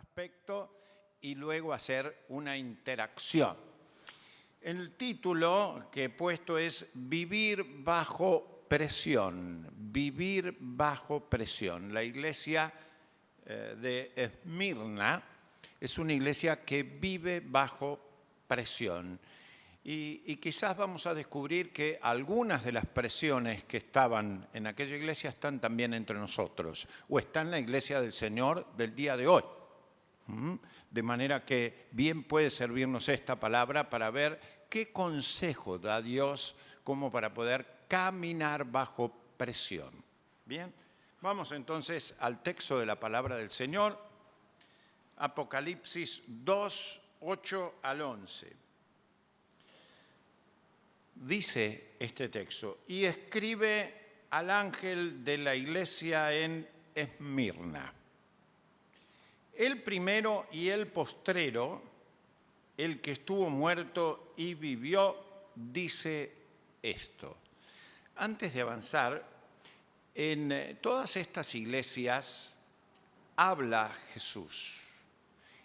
aspecto y luego hacer una interacción. El título que he puesto es Vivir bajo presión, vivir bajo presión. La iglesia de Esmirna es una iglesia que vive bajo presión. Y quizás vamos a descubrir que algunas de las presiones que estaban en aquella iglesia están también entre nosotros, o está en la iglesia del Señor del día de hoy. De manera que bien puede servirnos esta palabra para ver qué consejo da Dios como para poder caminar bajo presión. Bien, vamos entonces al texto de la palabra del Señor, Apocalipsis 2, 8 al 11. Dice este texto, y escribe al ángel de la iglesia en Esmirna. El primero y el postrero, el que estuvo muerto y vivió, dice esto. Antes de avanzar, en todas estas iglesias habla Jesús.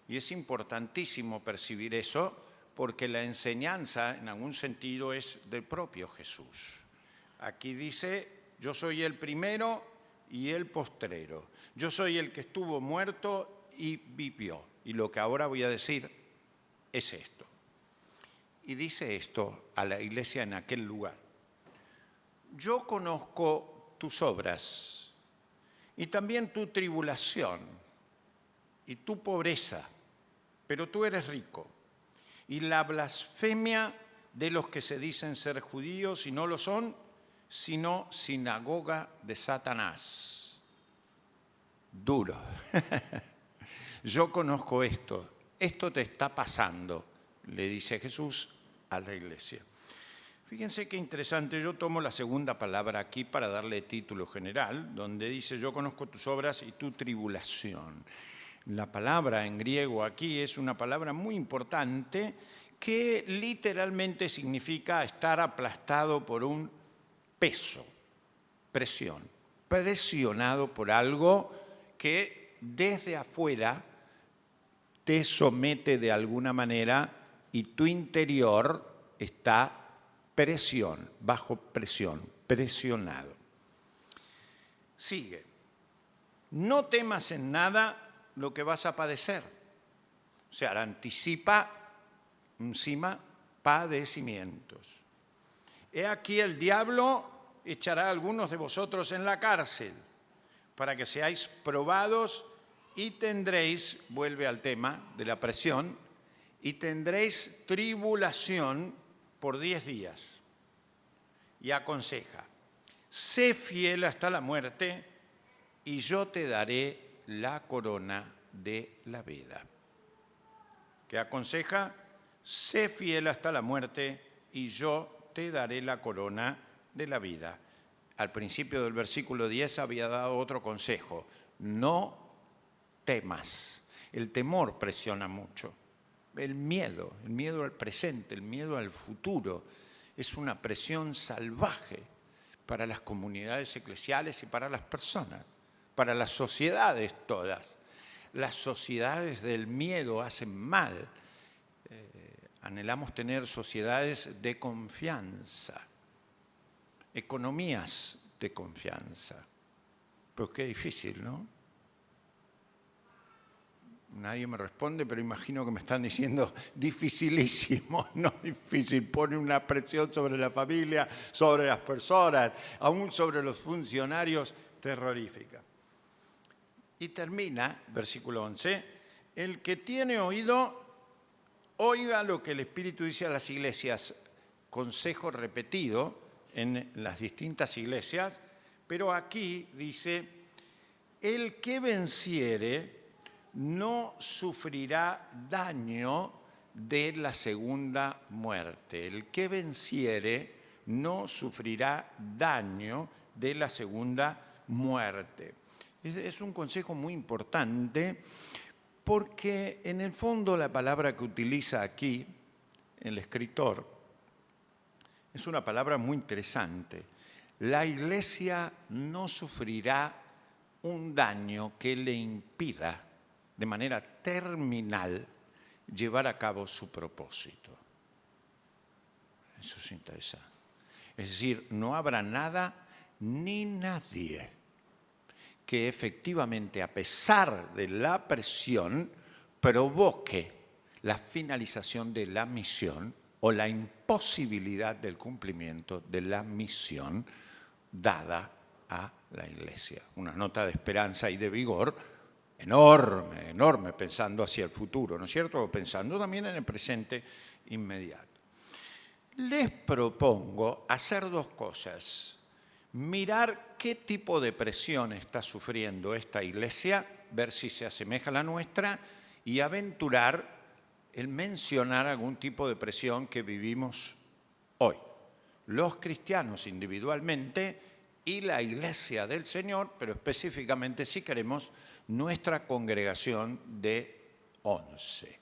Y es importantísimo percibir eso, porque la enseñanza, en algún sentido, es del propio Jesús. Aquí dice, yo soy el primero y el postrero. Yo soy el que estuvo muerto y vivió. Y lo que ahora voy a decir es esto. Y dice esto a la iglesia en aquel lugar. Yo conozco tus obras y también tu tribulación y tu pobreza, pero tú eres rico. Y la blasfemia de los que se dicen ser judíos y no lo son, sino sinagoga de Satanás. Duro. Yo conozco esto. Esto te está pasando, le dice Jesús a la iglesia. Fíjense qué interesante. Yo tomo la segunda palabra aquí para darle título general, donde dice, yo conozco tus obras y tu tribulación. La palabra en griego aquí es una palabra muy importante que literalmente significa estar aplastado por un peso, presión, presionado por algo que desde afuera te somete de alguna manera y tu interior está bajo presión, presionado. Sigue. No temas en nada lo que vas a padecer. O sea, anticipa encima padecimientos. He aquí el diablo echará a algunos de vosotros en la cárcel para que seáis probados y tendréis, vuelve al tema de la presión, y tendréis tribulación por 10 días. Y aconseja, sé fiel hasta la muerte y yo te daré la corona de la vida. ¿Qué aconseja? Sé fiel hasta la muerte y yo te daré la corona de la vida. Al principio del versículo 10 había dado otro consejo. No temas. El temor presiona mucho. El miedo al presente, el miedo al futuro, es una presión salvaje para las comunidades eclesiales y para las personas. Para las sociedades todas. Las sociedades del miedo hacen mal. Anhelamos tener sociedades de confianza, economías de confianza. Pero qué difícil, ¿no? Nadie me responde, pero imagino que me están diciendo dificilísimo, no difícil. Pone una presión sobre la familia, sobre las personas, aún sobre los funcionarios, terrorífica. Y termina, versículo 11, el que tiene oído, oiga lo que el Espíritu dice a las iglesias. Consejo repetido en las distintas iglesias, pero aquí dice, el que venciere no sufrirá daño de la segunda muerte. El que venciere no sufrirá daño de la segunda muerte. Es un consejo muy importante porque en el fondo la palabra que utiliza aquí el escritor es una palabra muy interesante. La iglesia no sufrirá un daño que le impida de manera terminal, llevar a cabo su propósito. Eso es interesante. Es decir, no habrá nada ni nadie que efectivamente, a pesar de la presión, provoque la finalización de la misión o la imposibilidad del cumplimiento de la misión dada a la Iglesia. Una nota de esperanza y de vigor enorme, enorme, pensando hacia el futuro, ¿no es cierto? O pensando también en el presente inmediato. Les propongo hacer dos cosas. Mirar qué tipo de presión está sufriendo esta Iglesia, ver si se asemeja a la nuestra, y aventurar el mencionar algún tipo de presión que vivimos hoy. Los cristianos individualmente y la Iglesia del Señor, pero específicamente, si queremos, nuestra congregación de 11.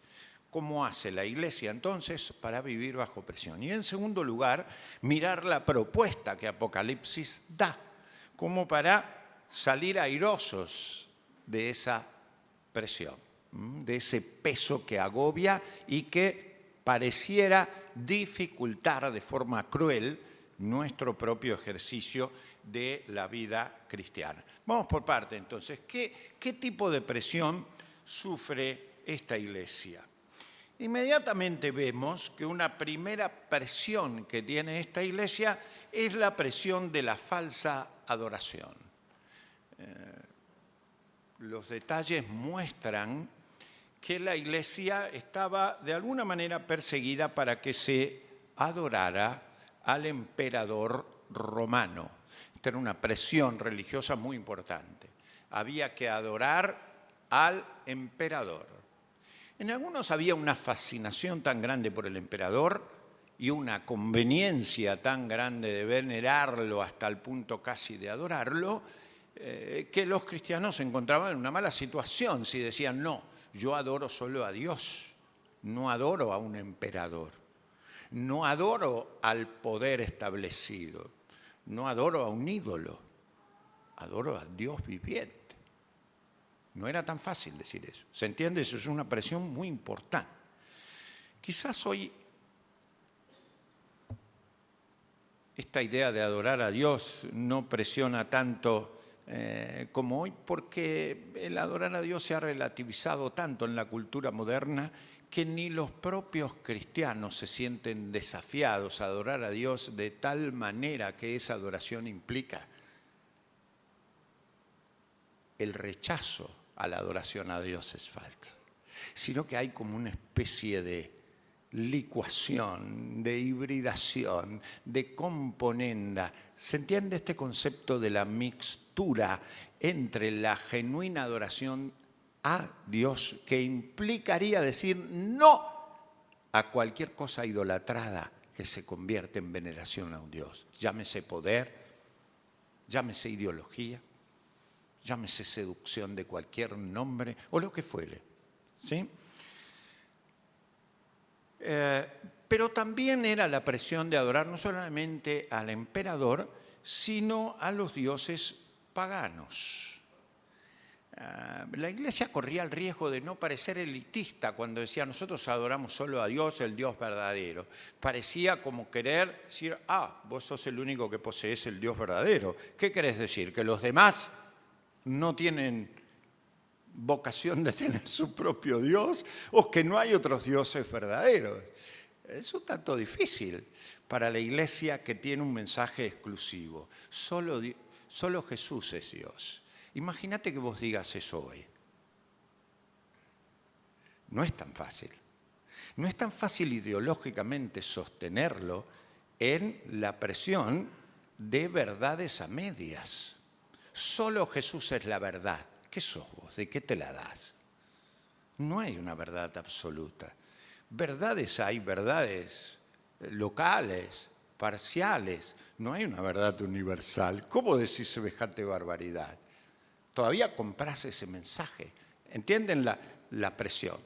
¿Cómo hace la Iglesia entonces para vivir bajo presión? Y en segundo lugar, mirar la propuesta que Apocalipsis da, como para salir airosos de esa presión, de ese peso que agobia y que pareciera dificultar de forma cruel nuestro propio ejercicio de la vida cristiana. Vamos por parte entonces. ¿Qué tipo de presión sufre esta Iglesia? Inmediatamente vemos que una primera presión que tiene esta Iglesia es la presión de la falsa adoración. Los detalles muestran que la Iglesia estaba de alguna manera perseguida para que se adorara al emperador romano. Esta era una presión religiosa muy importante. Había que adorar al emperador. En algunos había una fascinación tan grande por el emperador y una conveniencia tan grande de venerarlo hasta el punto casi de adorarlo, que los cristianos se encontraban en una mala situación si decían, no, yo adoro solo a Dios, no adoro a un emperador, no adoro al poder establecido, no adoro a un ídolo, adoro a Dios viviente. No era tan fácil decir eso. ¿Se entiende? Eso es una presión muy importante. Quizás hoy esta idea de adorar a Dios no presiona tanto como hoy, porque el adorar a Dios se ha relativizado tanto en la cultura moderna que ni los propios cristianos se sienten desafiados a adorar a Dios de tal manera que esa adoración implica el rechazo a la adoración a Dios es falsa, sino que hay como una especie de licuación, de hibridación, de componenda. ¿Se entiende este concepto de la mixtura entre la genuina adoración a Dios, que implicaría decir no a cualquier cosa idolatrada que se convierte en veneración a un Dios? Llámese poder, llámese ideología, llámese seducción de cualquier nombre o lo que fuere, ¿sí? Pero también era la presión de adorar no solamente al emperador, sino a los dioses paganos. La Iglesia corría el riesgo de no parecer elitista cuando decía nosotros adoramos solo a Dios, el Dios verdadero. Parecía como querer decir, vos sos el único que posees el Dios verdadero. ¿Qué querés decir? ¿Que los demás no tienen vocación de tener su propio Dios o que no hay otros dioses verdaderos? Es un tanto difícil para la Iglesia que tiene un mensaje exclusivo. Solo Jesús es Dios. Imagínate que vos digas eso hoy. No es tan fácil. No es tan fácil ideológicamente sostenerlo en la presión de verdades a medias. Solo Jesús es la verdad. ¿Qué sos vos? ¿De qué te la das? No hay una verdad absoluta. Hay verdades locales, parciales. No hay una verdad universal. ¿Cómo decís semejante barbaridad? Todavía comprás ese mensaje. ¿Entienden la presión?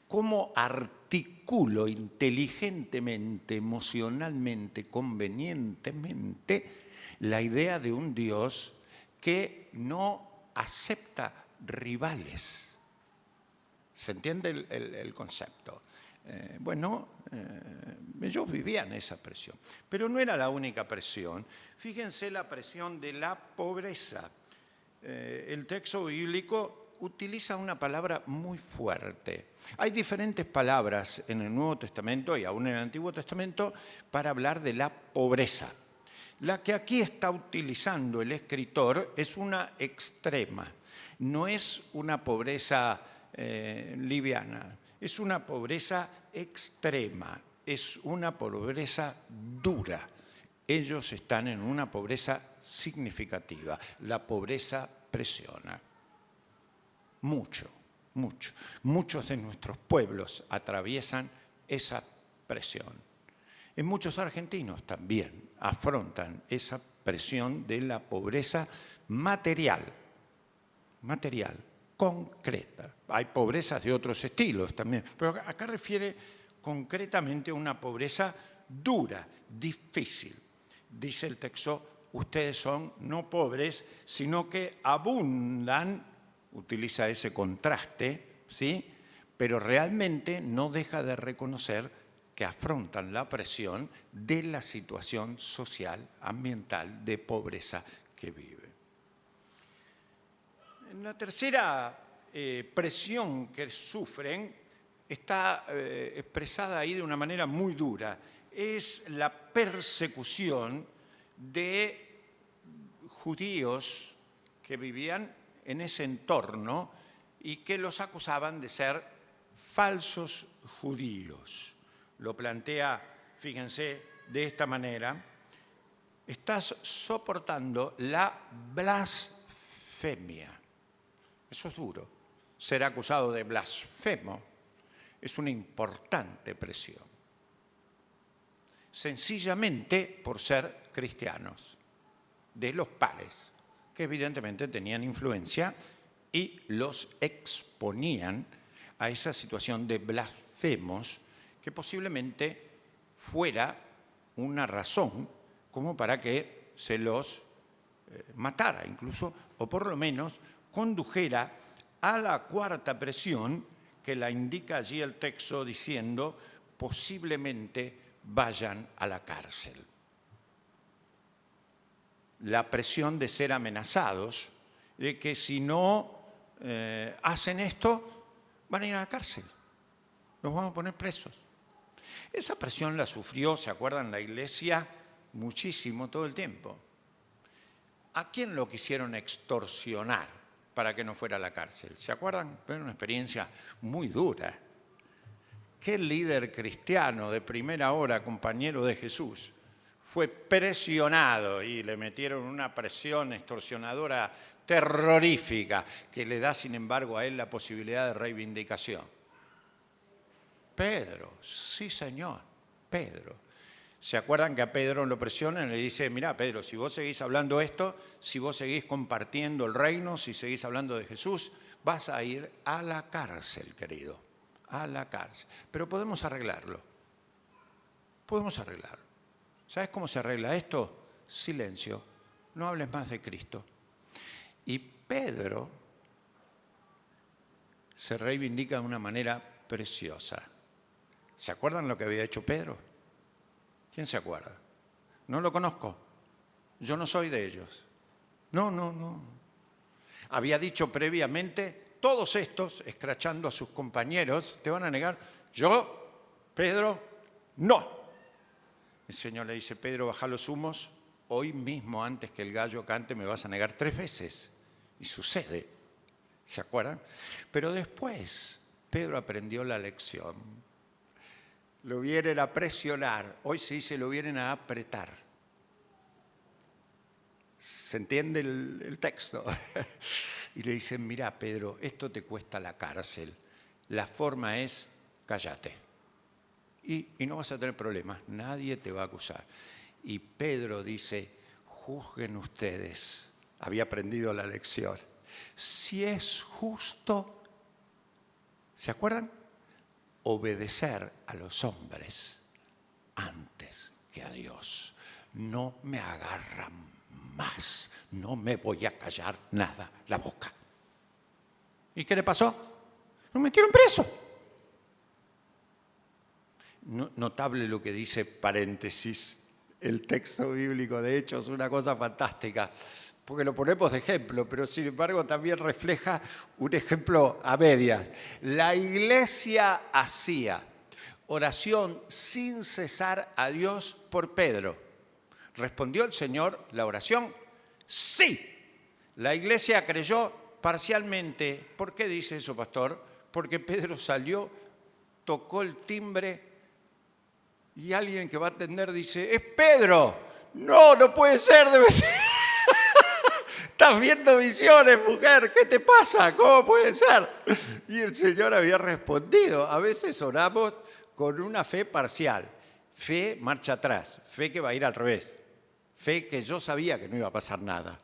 ¿Cómo articulo inteligentemente, emocionalmente, convenientemente la idea de un Dios que no acepta rivales, ¿Se entiende el concepto? Ellos vivían esa presión, pero no era la única presión. Fíjense la presión de la pobreza. El texto bíblico utiliza una palabra muy fuerte. Hay diferentes palabras en el Nuevo Testamento y aún en el Antiguo Testamento para hablar de la pobreza. La que aquí está utilizando el escritor es una extrema. No es una pobreza liviana, es una pobreza extrema, es una pobreza dura. Ellos están en una pobreza significativa. La pobreza presiona. Mucho. Muchos de nuestros pueblos atraviesan esa presión. Y muchos argentinos también afrontan esa presión de la pobreza material, concreta. Hay pobrezas de otros estilos también, pero acá refiere concretamente a una pobreza dura, difícil. Dice el texto, ustedes son no pobres, sino que abundan, utiliza ese contraste, ¿sí? Pero realmente no deja de reconocer que afrontan la presión de la situación social, ambiental, de pobreza que vive. La tercera presión que sufren está expresada ahí de una manera muy dura. Es la persecución de judíos que vivían en ese entorno y que los acusaban de ser falsos judíos. Lo plantea, fíjense, de esta manera. Estás soportando la blasfemia. Eso es duro. Ser acusado de blasfemo es una importante presión. Sencillamente por ser cristianos, de los pares, que evidentemente tenían influencia y los exponían a esa situación de blasfemos que posiblemente fuera una razón como para que se los matara incluso, o por lo menos condujera a la cuarta presión que la indica allí el texto diciendo posiblemente vayan a la cárcel. La presión de ser amenazados, de que si no hacen esto, van a ir a la cárcel, los vamos a poner presos. Esa presión la sufrió, ¿se acuerdan? La Iglesia muchísimo todo el tiempo. ¿A quién lo quisieron extorsionar para que no fuera a la cárcel? ¿Se acuerdan? Fue una experiencia muy dura. ¿Qué líder cristiano de primera hora, compañero de Jesús, fue presionado y le metieron una presión extorsionadora terrorífica que le da, sin embargo, a él la posibilidad de reivindicación? Pedro, sí señor, Pedro. ¿Se acuerdan que a Pedro lo presionan y le dice, mira Pedro, si vos seguís hablando esto, si vos seguís compartiendo el reino, si seguís hablando de Jesús, vas a ir a la cárcel, querido, a la cárcel. Pero podemos arreglarlo, podemos arreglarlo. ¿Sabes cómo se arregla esto? Silencio, no hables más de Cristo. Y Pedro se reivindica de una manera preciosa. ¿Se acuerdan lo que había hecho Pedro? ¿Quién se acuerda? No lo conozco. Yo no soy de ellos. No. Había dicho previamente, todos estos, escrachando a sus compañeros, te van a negar. Yo, Pedro, no. El Señor le dice, Pedro, baja los humos. Hoy mismo, antes que el gallo cante, me vas a negar 3 veces. Y sucede. ¿Se acuerdan? Pero después, Pedro aprendió la lección. Lo vienen a presionar. Hoy se dice, lo vienen a apretar. ¿Se entiende el texto? Y le dicen, mira, Pedro, esto te cuesta la cárcel. La forma es, cállate. Y no vas a tener problemas. Nadie te va a acusar. Y Pedro dice, juzguen ustedes. Había aprendido la lección. Si es justo, ¿se acuerdan? Obedecer a los hombres antes que a Dios. No me agarran más, no me voy a callar nada la boca. ¿Y qué le pasó? Lo metieron preso. Notable lo que dice paréntesis el texto bíblico. De hecho, es una cosa fantástica, porque lo ponemos de ejemplo, pero sin embargo también refleja un ejemplo a medias. La iglesia hacía oración sin cesar a Dios por Pedro. ¿Respondió el Señor la oración? Sí. La iglesia creyó parcialmente. ¿Por qué dice eso, pastor? Porque Pedro salió, tocó el timbre y alguien que va a atender dice, ¡es Pedro! No, no puede ser, debe ser. Estás viendo visiones, mujer, ¿qué te pasa? ¿Cómo puede ser? Y el Señor había respondido. A veces oramos con una fe parcial. Fe marcha atrás, fe que va a ir al revés. Fe que yo sabía que no iba a pasar nada.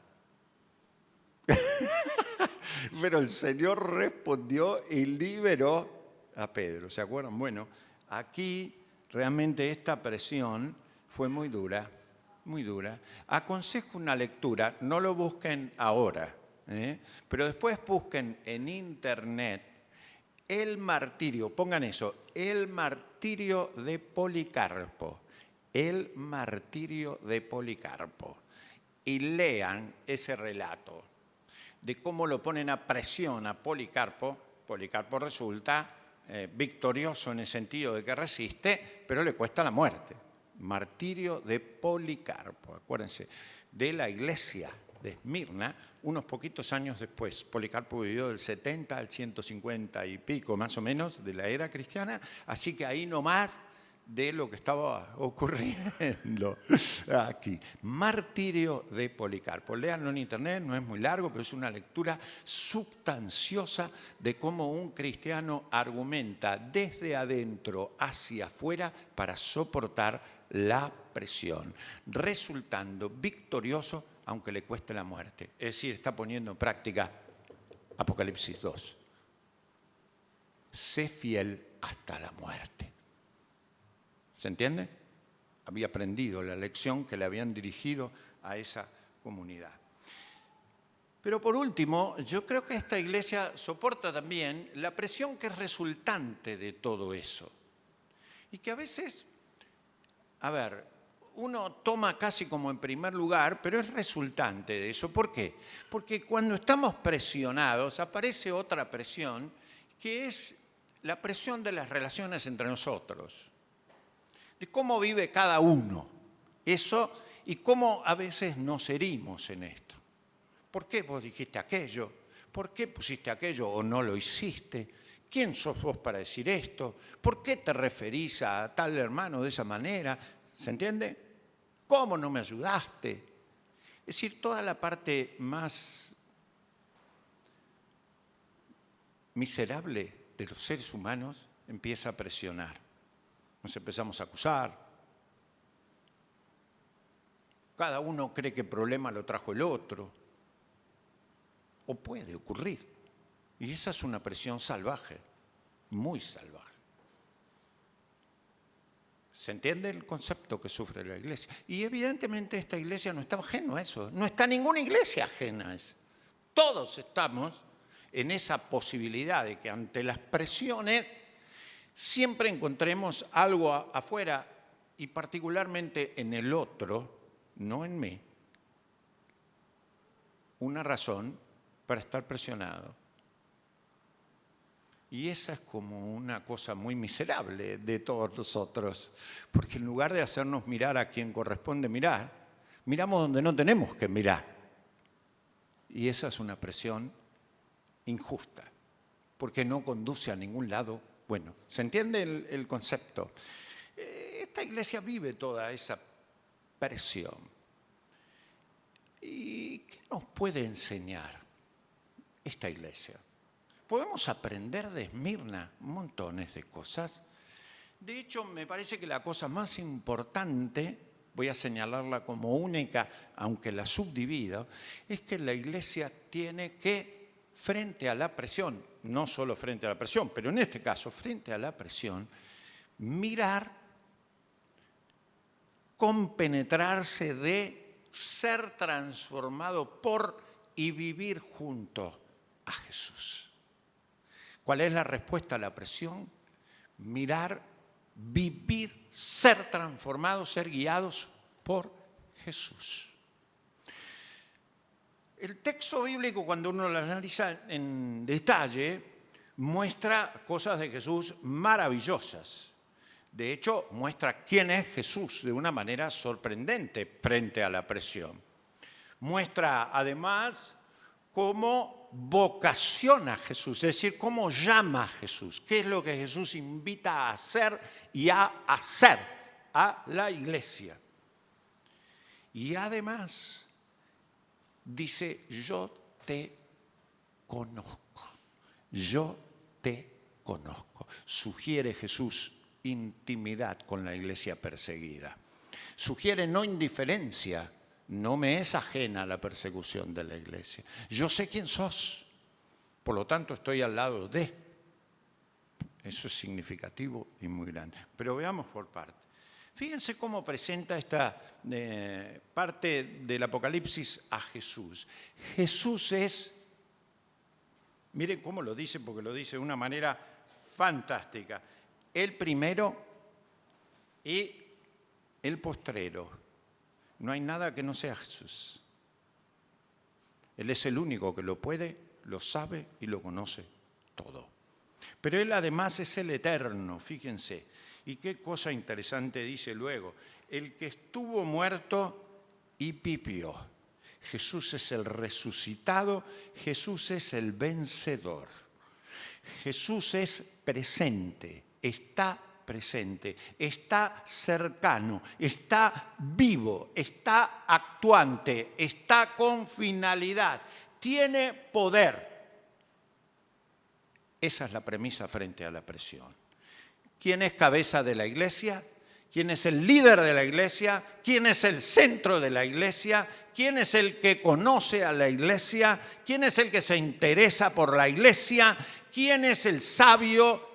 Pero el Señor respondió y liberó a Pedro. ¿Se acuerdan? Bueno, aquí realmente esta presión fue muy dura, muy dura. Aconsejo una lectura, no lo busquen ahora, pero después busquen en internet el martirio, pongan eso, el martirio de Policarpo, el martirio de Policarpo, y lean ese relato de cómo lo ponen a presión a Policarpo. Policarpo resulta victorioso en el sentido de que resiste, pero le cuesta la muerte. Martirio de Policarpo, acuérdense, de la iglesia de Esmirna, unos poquitos años después. Policarpo vivió del 70 al 150 y pico, más o menos, de la era cristiana, así que ahí nomás de lo que estaba ocurriendo aquí. Martirio de Policarpo. Léanlo en internet, no es muy largo, pero es una lectura sustanciosa de cómo un cristiano argumenta desde adentro hacia afuera para soportar la presión, resultando victorioso aunque le cueste la muerte. Es decir, está poniendo en práctica Apocalipsis 2. Sé fiel hasta la muerte. ¿Se entiende? Había aprendido la lección que le habían dirigido a esa comunidad. Pero por último, yo creo que esta iglesia soporta también la presión que es resultante de todo eso. Y que a veces, uno toma casi como en primer lugar, pero es resultante de eso. ¿Por qué? Porque cuando estamos presionados, aparece otra presión, que es la presión de las relaciones entre nosotros. De cómo vive cada uno, eso, y cómo a veces nos herimos en esto. ¿Por qué vos dijiste aquello? ¿Por qué pusiste aquello o no lo hiciste? ¿Quién sos vos para decir esto? ¿Por qué te referís a tal hermano de esa manera? ¿Se entiende? ¿Cómo no me ayudaste? Es decir, toda la parte más miserable de los seres humanos empieza a presionar. Nos empezamos a acusar. Cada uno cree que el problema lo trajo el otro. O puede ocurrir. Y esa es una presión salvaje, muy salvaje. ¿Se entiende el concepto que sufre la iglesia? Y evidentemente esta iglesia no está ajena a eso. No está ninguna iglesia ajena a eso. Todos estamos en esa posibilidad de que ante las presiones siempre encontremos algo afuera y particularmente en el otro, no en mí, una razón para estar presionado. Y esa es como una cosa muy miserable de todos nosotros, porque en lugar de hacernos mirar a quien corresponde mirar, miramos donde no tenemos que mirar. Y esa es una presión injusta, porque no conduce a ningún lado. Bueno, ¿se entiende el concepto? Esta iglesia vive toda esa presión. ¿Y qué nos puede enseñar esta iglesia? Podemos aprender de Esmirna montones de cosas. De hecho, me parece que la cosa más importante, voy a señalarla como única, aunque la subdivido, es que la iglesia tiene que, frente a la presión, no solo frente a la presión, pero en este caso, frente a la presión, mirar, compenetrarse de ser transformado por y vivir junto a Jesús. ¿Cuál es la respuesta a la presión? Mirar, vivir, ser transformados, ser guiados por Jesús. El texto bíblico, cuando uno lo analiza en detalle, muestra cosas de Jesús maravillosas. De hecho, muestra quién es Jesús de una manera sorprendente frente a la presión. Muestra además cómo vocaciona a Jesús, es decir, cómo llama a Jesús, qué es lo que Jesús invita a hacer y a hacer a la iglesia. Y además dice, yo te conozco, yo te conozco. Sugiere Jesús intimidad con la iglesia perseguida. Sugiere no indiferencia. No me es ajena la persecución de la iglesia. Yo sé quién sos, por lo tanto estoy al lado de. Eso es significativo y muy grande. Pero veamos por parte. Fíjense cómo presenta esta parte del Apocalipsis a Jesús. Jesús es, miren cómo lo dice, porque lo dice de una manera fantástica. El primero y el postrero. No hay nada que no sea Jesús. Él es el único que lo puede, lo sabe y lo conoce todo. Pero Él además es el eterno, fíjense. Y qué cosa interesante dice luego. El que estuvo muerto y vivió. Jesús es el resucitado, Jesús es el vencedor. Jesús es presente, está presente, está cercano, está vivo, está actuante, está con finalidad, tiene poder. Esa es la premisa frente a la presión. ¿Quién es cabeza de la iglesia? ¿Quién es el líder de la iglesia? ¿Quién es el centro de la iglesia? ¿Quién es el que conoce a la iglesia? ¿Quién es el que se interesa por la iglesia? ¿Quién es el sabio?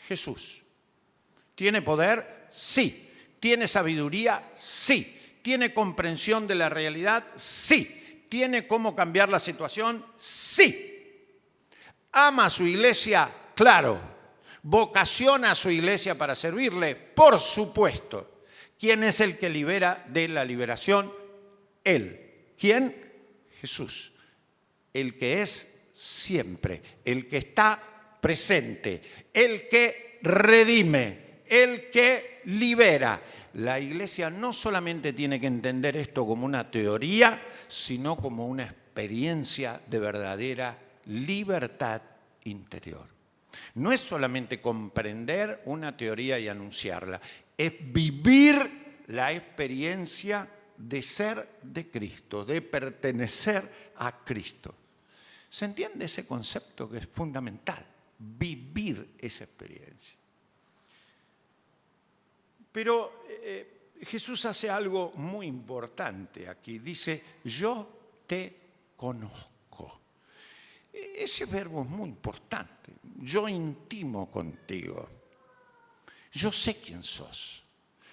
Jesús. ¿Tiene poder? Sí. ¿Tiene sabiduría? Sí. ¿Tiene comprensión de la realidad? Sí. ¿Tiene cómo cambiar la situación? Sí. ¿Ama a su iglesia? Claro. ¿Vocasiona a su iglesia para servirle? Por supuesto. ¿Quién es el que libera de la liberación? Él. ¿Quién? Jesús. El que es siempre, el que está presente, el que redime, el que libera. La iglesia no solamente tiene que entender esto como una teoría, sino como una experiencia de verdadera libertad interior. No es solamente comprender una teoría y anunciarla, es vivir la experiencia de ser de Cristo, de pertenecer a Cristo. ¿Se entiende ese concepto que es fundamental? Vivir esa experiencia. Pero Jesús hace algo muy importante aquí. Dice, yo te conozco. Ese verbo es muy importante. Yo intimo contigo. Yo sé quién sos.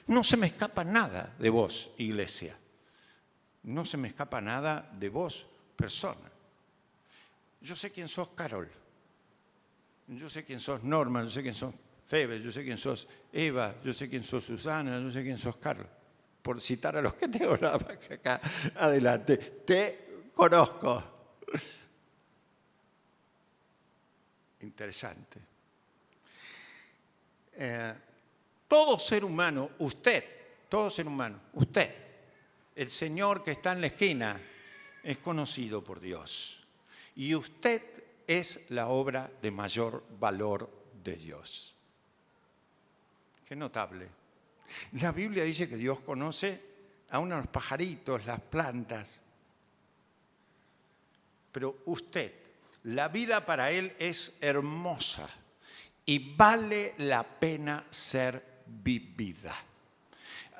No se me escapa nada de vos, iglesia. No se me escapa nada de vos, persona. Yo sé quién sos, Carol. Yo sé quién sos, Norma. Yo sé quién sos, Febe. Yo sé quién sos, Eva. Yo sé quién sos, Susana. Yo sé quién sos, Carlos. Por citar a los que tengo acá adelante. Te conozco. Interesante. Todo ser humano, usted, el Señor que está en la esquina, es conocido por Dios. Y usted es la obra de mayor valor de Dios. Qué notable. La Biblia dice que Dios conoce a unos pajaritos, las plantas. Pero usted, la vida para Él es hermosa y vale la pena ser vivida.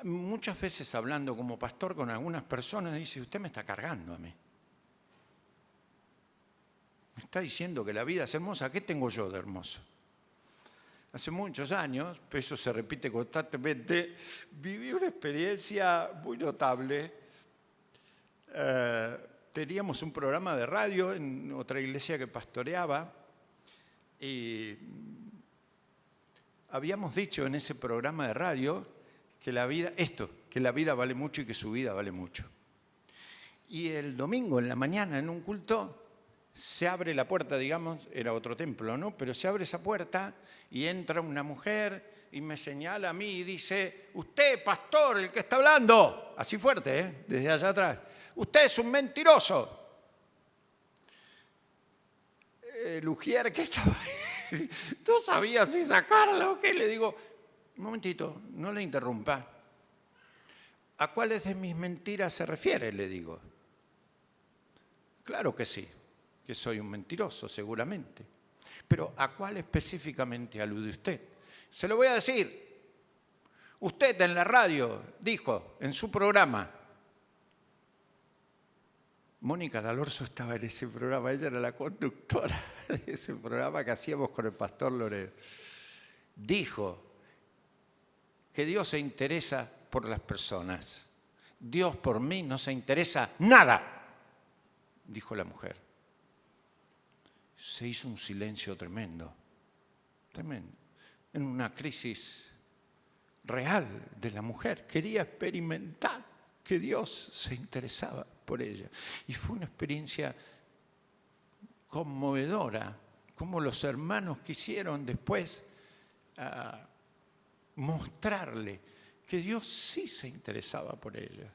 Muchas veces hablando como pastor con algunas personas, dice, usted me está cargando a mí. Me está diciendo que la vida es hermosa. ¿Qué tengo yo de hermoso? Hace muchos años, eso se repite constantemente, viví una experiencia muy notable. Teníamos un programa de radio en otra iglesia que pastoreaba Y habíamos dicho en ese programa de radio que la vida vale mucho y que su vida vale mucho. Y el domingo en la mañana en un culto se abre la puerta, digamos, era otro templo, ¿no? Pero se abre esa puerta y entra una mujer y me señala a mí y dice: usted, pastor, el que está hablando, así fuerte, desde allá atrás, usted es un mentiroso. El ujier que estaba ahí, no sabía si sacarla o qué. Le digo: un momentito, no le interrumpa. ¿A cuáles de mis mentiras se refiere? Le digo. Claro que sí, que soy un mentiroso, seguramente. Pero ¿a cuál específicamente alude usted? Se lo voy a decir. Usted en la radio dijo, en su programa, Mónica D'Alorso estaba en ese programa, ella era la conductora de ese programa que hacíamos con el pastor Loredo. Dijo que Dios se interesa por las personas. Dios por mí no se interesa nada, dijo la mujer. Se hizo un silencio tremendo, tremendo. En una crisis real de la mujer. Quería experimentar que Dios se interesaba por ella. Y fue una experiencia conmovedora, como los hermanos quisieron después mostrarle que Dios sí se interesaba por ella.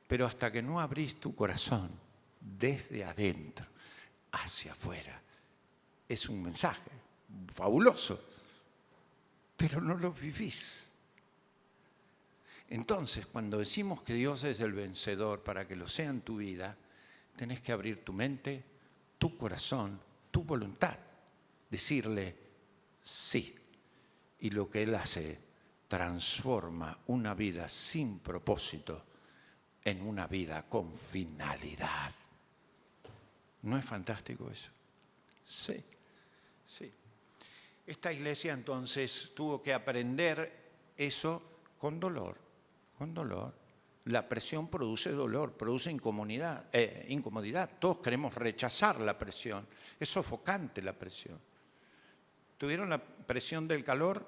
Pero hasta que no abrís tu corazón desde adentro hacia afuera, es un mensaje fabuloso, pero no lo vivís. Entonces, cuando decimos que Dios es el vencedor para que lo sea en tu vida, tenés que abrir tu mente, tu corazón, tu voluntad, decirle sí. Y lo que Él hace transforma una vida sin propósito en una vida con finalidad. ¿No es fantástico eso? Sí, sí. Esta iglesia entonces tuvo que aprender eso con dolor, con dolor. La presión produce dolor, produce incomodidad. Todos queremos rechazar la presión. Es sofocante la presión. ¿Tuvieron la presión del calor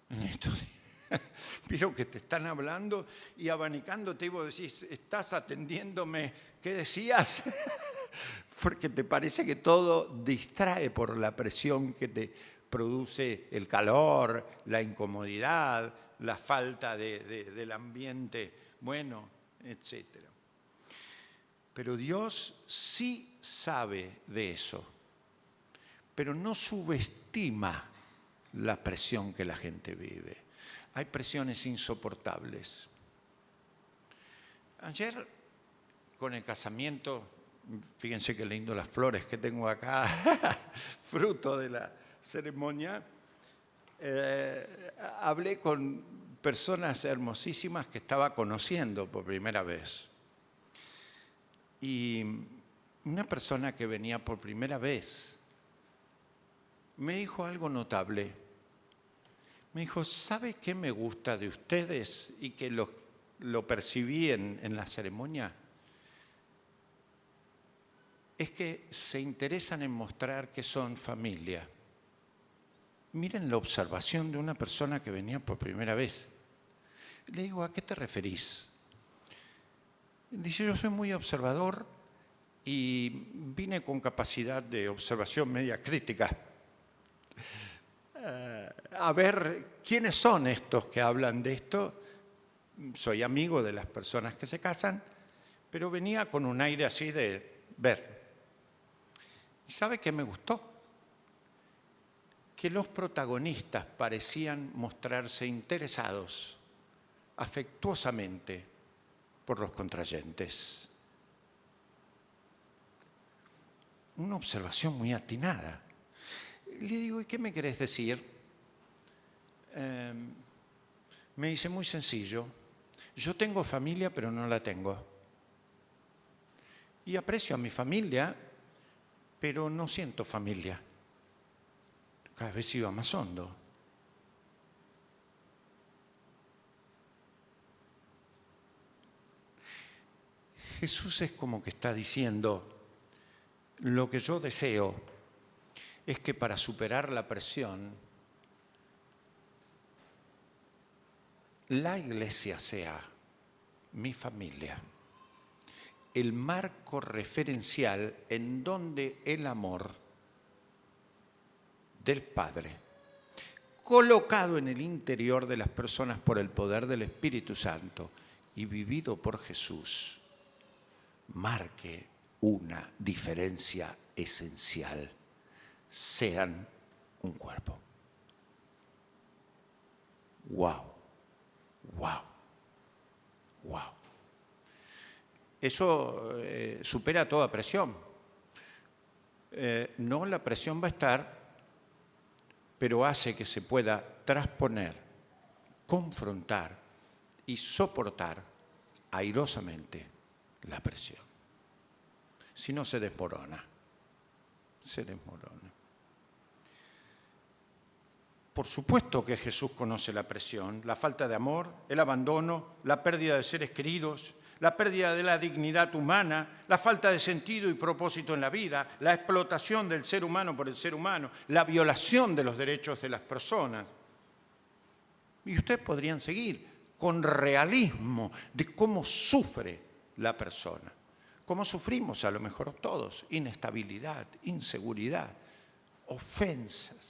en estos días? Vieron que te están hablando y abanicándote y vos decís: ¿estás atendiéndome? ¿Qué decías? Porque te parece que todo distrae por la presión que te produce el calor, la incomodidad, la falta del ambiente bueno, etc. Pero Dios sí sabe de eso, pero no subestima la presión que la gente vive. Hay presiones insoportables. Ayer, con el casamiento, fíjense qué lindo las flores que tengo acá, fruto de la ceremonia, hablé con personas hermosísimas que estaba conociendo por primera vez. Y una persona que venía por primera vez me dijo algo notable. Me dijo: ¿sabe qué me gusta de ustedes? Y que lo percibí en la ceremonia. Es que se interesan en mostrar que son familia. Miren la observación de una persona que venía por primera vez. Le digo: ¿a qué te referís? Dice: yo soy muy observador y vine con capacidad de observación media crítica. A ver quiénes son estos que hablan de esto. Soy amigo de las personas que se casan, pero venía con un aire así de ver. ¿Y sabe qué me gustó? Que los protagonistas parecían mostrarse interesados afectuosamente por los contrayentes. Una observación muy atinada. Le digo: ¿y qué me querés decir? Me dice: muy sencillo. Yo tengo familia, pero no la tengo. Y aprecio a mi familia, pero no siento familia. Cada vez iba más hondo. Jesús es como que está diciendo: lo que yo deseo es que para superar la presión, la iglesia sea mi familia, el marco referencial en donde el amor del Padre, colocado en el interior de las personas por el poder del Espíritu Santo y vivido por Jesús, marque una diferencia esencial. Sean un cuerpo. ¡Wow! ¡Wow! ¡Wow! Eso supera toda presión. No, la presión va a estar, pero hace que se pueda trasponer, confrontar y soportar airosamente la presión. Si no, se desmorona. Se desmorona. Por supuesto que Jesús conoce la presión, la falta de amor, el abandono, la pérdida de seres queridos, la pérdida de la dignidad humana, la falta de sentido y propósito en la vida, la explotación del ser humano por el ser humano, la violación de los derechos de las personas. Y ustedes podrían seguir con realismo de cómo sufre la persona, cómo sufrimos a lo mejor todos: inestabilidad, inseguridad, ofensas,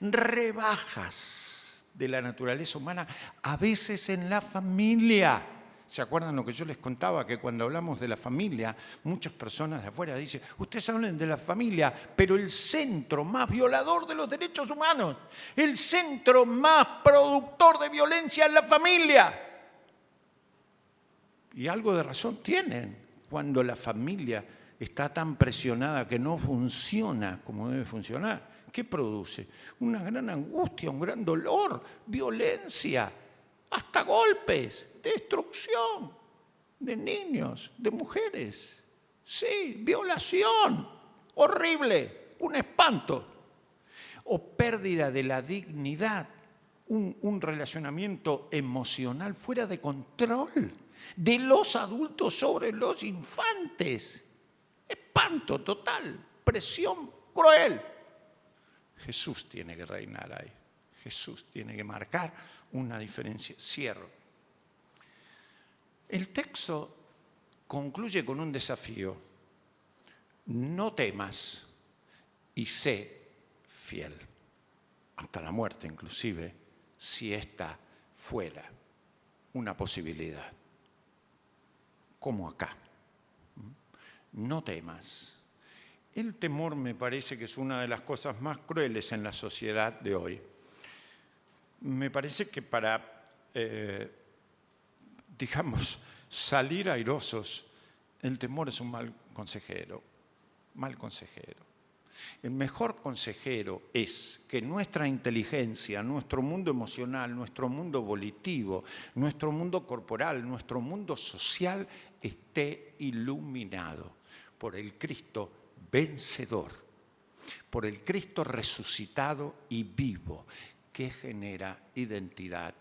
rebajas de la naturaleza humana, a veces en la familia. ¿Se acuerdan lo que yo les contaba? Que cuando hablamos de la familia, muchas personas de afuera dicen: ustedes hablan de la familia, pero el centro más violador de los derechos humanos, el centro más productor de violencia es la familia. Y algo de razón tienen cuando la familia está tan presionada que no funciona como debe funcionar. ¿Qué produce? Una gran angustia, un gran dolor, violencia, hasta golpes, destrucción de niños, de mujeres. Sí, violación, horrible, un espanto. O pérdida de la dignidad, un relacionamiento emocional fuera de control de los adultos sobre los infantes. Espanto total, presión cruel. Jesús tiene que reinar ahí. Jesús tiene que marcar una diferencia. Cierro. El texto concluye con un desafío. No temas y sé fiel. Hasta la muerte, inclusive, si esta fuera una posibilidad. Como acá. No temas. El temor me parece que es una de las cosas más crueles en la sociedad de hoy. Me parece que para, salir airosos, el temor es un mal consejero. Mal consejero. El mejor consejero es que nuestra inteligencia, nuestro mundo emocional, nuestro mundo volitivo, nuestro mundo corporal, nuestro mundo social esté iluminado por el Cristo vencedor, por el Cristo resucitado y vivo, que genera identidad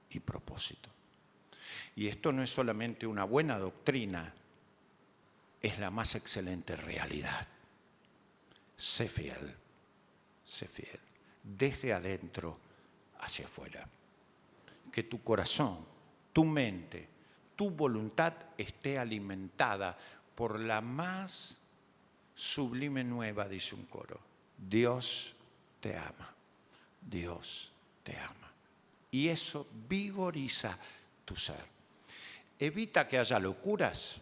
y propósito. Y esto no es solamente una buena doctrina, es la más excelente realidad. Sé fiel, desde adentro hacia afuera. Que tu corazón, tu mente, tu voluntad esté alimentada por la más sublime nueva, dice un coro. Dios te ama, Dios te ama. Y eso vigoriza tu ser. Evita que haya locuras,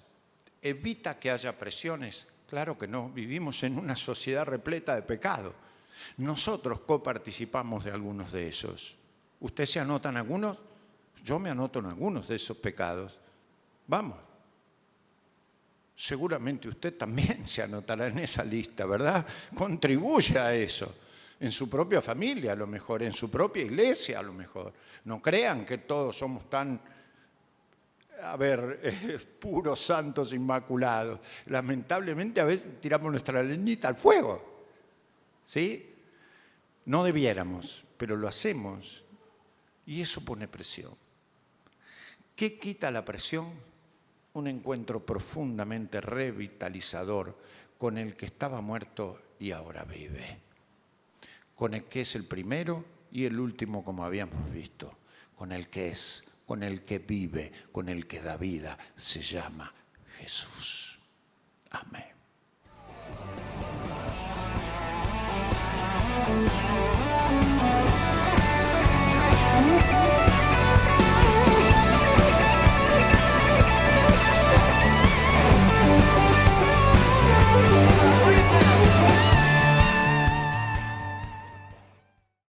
evita que haya presiones. Claro que no, vivimos en una sociedad repleta de pecado. Nosotros coparticipamos de algunos de esos. ¿Ustedes se anotan algunos? Yo me anoto en algunos de esos pecados. Vamos. Seguramente usted también se anotará en esa lista, ¿verdad? Contribuye a eso. En su propia familia, a lo mejor, en su propia iglesia, a lo mejor. No crean que todos somos tan, puros, santos, inmaculados. Lamentablemente a veces tiramos nuestra leñita al fuego. ¿Sí? No debiéramos, pero lo hacemos. Y eso pone presión. ¿Qué quita la presión? Un encuentro profundamente revitalizador con el que estaba muerto y ahora vive. con el que es el primero y el último, como habíamos visto, con el que es, con el que vive, con el que da vida, se llama Jesús. Amén.